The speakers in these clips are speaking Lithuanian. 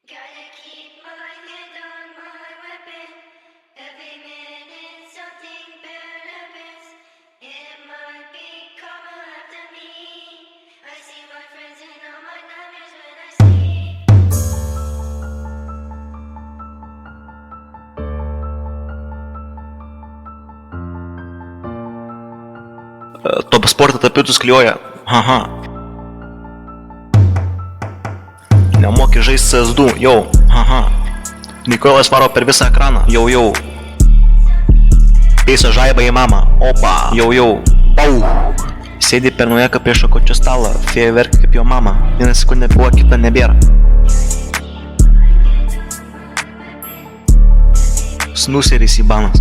Gotta keep my hand on my weapon. Every minute something better happens. It might be karma after me. I see my friends and all my nightmares when I sleep. Топ спорта tapitus klijuoja. Haha. Nemoki žaisti CS2, jau. Haha. Mikolas varo per visą ekraną, jau. Peisa žaibą į mamą, opa, jau. Pau. Sėdi per naujaką prie šakočio stalą, fėja verkia kaip jo mama. Vieną sekundę buvo, kita nebėra. Snuseris į banas.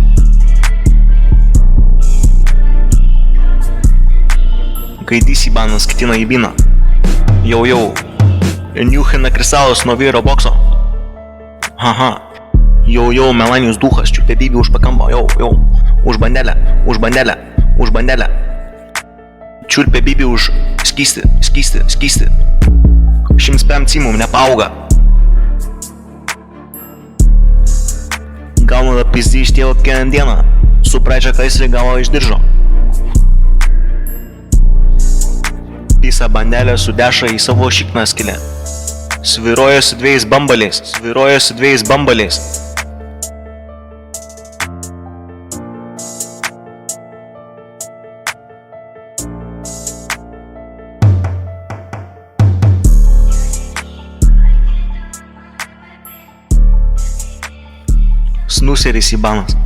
Gaidys į banas, kitina į vyną. Jau. Niuchina kristalus nuo vyro bokso. Haha. Jau, Melanijos duchas, čiupė bybį už pakampo, jau. Už bandelę. Čiulpė bybį už skysti. 105 cimų nepauga. Gauna da pizdį iš tėvo kiekvieną dieną. Supračia, kad jis gavo iš diržo. Pisa bandelę sudeša į savo šikną skylę. Svyroja su dviejais bambaliais. Snuseris į banas.